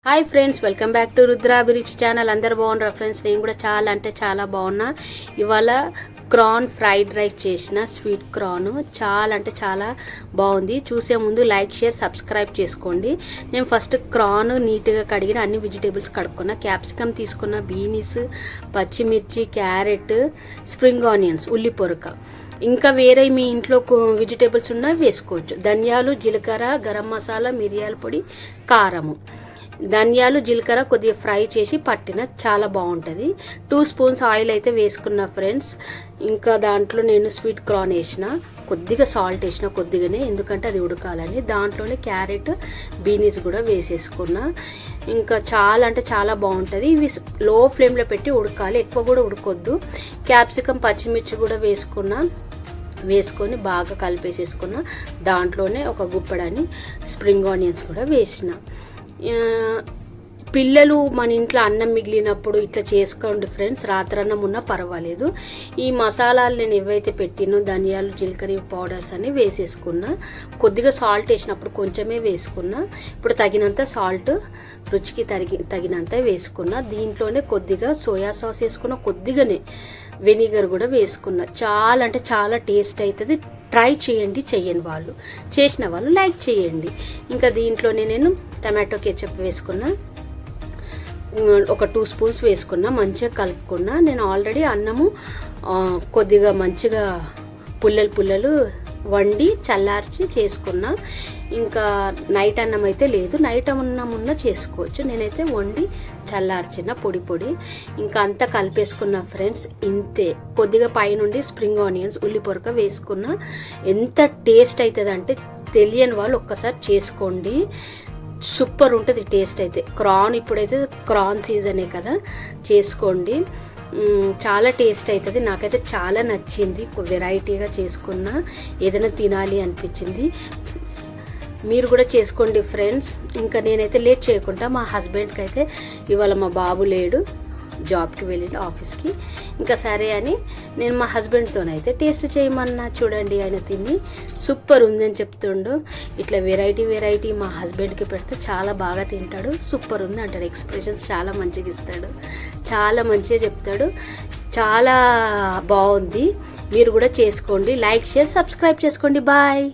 Hi friends, welcome back to Rudrabhiruchi channel. అందరు బాగున్నారా friends? నేను కూడా చాలా అంటే చాలా బాగున్నా. ఇవాళ క్రాన్ ఫ్రైడ్ రైస్ చేసిన, స్వీట్ క్రాన్ చాలా అంటే చాలా బాగుంది. చూసే ముందు లైక్, షేర్, సబ్స్క్రైబ్ చేసుకోండి. నేను ఫస్ట్ క్రాన్ నీట్గా కడిగిన అన్ని వెజిటేబుల్స్ కడుక్కున్నా. క్యాప్సికమ్ తీసుకున్న, బీనీస్, పచ్చిమిర్చి, క్యారెట్, స్ప్రింగ్ ఆనియన్స్, ఉల్లి పొరక, ఇంకా వేరే మీ ఇంట్లో వెజిటేబుల్స్ ఉన్నా వేసుకోవచ్చు. ధనియాలు, జీలకర్ర, గరం మసాలా, మిరియాల పొడి, కారము. ధనియాలు, జీలకర్ర కొద్దిగా ఫ్రై చేసి పట్టిన చాలా బాగుంటుంది. 2 స్పూన్స్ ఆయిల్ అయితే వేసుకున్న ఫ్రెండ్స్. ఇంకా దాంట్లో నేను స్వీట్ కార్న్ వేసిన, కొద్దిగా సాల్ట్ వేసిన, కొద్దిగానే, ఎందుకంటే అది ఉడకాలని. దాంట్లోనే క్యారెట్, బీనీస్ కూడా వేసేసుకున్నా. ఇంకా చాలా అంటే చాలా బాగుంటుంది. ఇవి లో ఫ్లేమ్లో పెట్టి ఉడకాలి, ఎక్కువ కూడా ఉడకొద్దు. క్యాప్సికమ్, పచ్చిమిర్చి కూడా వేసుకొని బాగా కలిపేసేసుకున్న. దాంట్లోనే ఒక గుప్పడని స్ప్రింగ్ ఆనియన్స్ కూడా వేసిన. పిల్లలు మన ఇంట్లో అన్నం మిగిలినప్పుడు ఇట్లా చేసుకోండి ఫ్రెండ్స్. రాత్రన్నం ఉన్నా పర్వాలేదు. ఈ మసాలాలు నేను ఏవైతే పెట్టినో, ధనియాలు, జీలకర్ర పౌడర్స్ అన్ని వేసేసుకున్నా. కొద్దిగా సాల్ట్ వేసినప్పుడు కొంచెమే వేసుకున్నా. ఇప్పుడు తగినంత సాల్ట్, రుచికి తగినంత వేసుకున్నా. దీంట్లోనే కొద్దిగా సోయా సాస్ వేసుకున్నా, కొద్దిగానే వెనిగర్ కూడా వేసుకున్నా. చాలా అంటే చాలా టేస్ట్ అవుతుంది. ట్రై చేయండి, చెయ్యని వాళ్ళు, చేసిన వాళ్ళు లైక్ చేయండి. ఇంకా దీంట్లోనే నేను టమాటో కెచప్ వేసుకున్నా, ఒక 2 స్పూన్స్ వేసుకున్నా, మంచిగా కలుపుకున్నా. నేను ఆల్రెడీ అన్నము కొద్దిగా మంచిగా పుల్లలు వండి చల్లార్చి చేసుకున్నా. ఇంకా నైట్ అన్నం అయితే లేదు, నైట్ అన్నం ఉన్న చేసుకోవచ్చు. నేనైతే వండి చల్లార్చిన పొడి. ఇంకా అంతా కలిపేసుకున్నా ఫ్రెండ్స్. ఇంతే. కొద్దిగా పైనుండి స్ప్రింగ్ ఆనియన్స్, ఉల్లి పొరక వేసుకున్నా. ఎంత టేస్ట్ అవుతుంది అంటే తెలియని వాళ్ళు ఒక్కసారి చేసుకోండి, సూపర్ ఉంటుంది టేస్ట్ అయితే. ఇప్పుడైతే క్రాన్ సీజనే కదా, చేసుకోండి. చాలా టేస్ట్ అవుతుంది. నాకైతే చాలా నచ్చింది. వెరైటీగా చేసుకున్నా, ఏదైనా తినాలి అనిపించింది. మీరు కూడా చేసుకోండి ఫ్రెండ్స్. ఇంకా నేనైతే లేట్ చేయకుండా, మా హస్బెండ్కి అయితే ఇవాళ మా బాబు లేడు, జాబ్కి వెళ్ళిండు, ఆఫీస్కి. ఇంకా సరే అని నేను మా హస్బెండ్తోనైతే టేస్ట్ చేయమన్నా. చూడండి, ఆయన తిని సూపర్ ఉందని చెప్తుండు. ఇట్లా వెరైటీ మా హస్బెండ్కి పెడితే చాలా బాగా తింటాడు. సూపర్ ఉంది అంటాడు. ఎక్స్ప్రెషన్స్ చాలా మంచిగా ఇస్తాడు, చాలా మంచిగా చెప్తాడు. చాలా బాగుంది. మీరు కూడా చేసుకోండి. లైక్, షేర్, సబ్స్క్రైబ్ చేసుకోండి. బాయ్.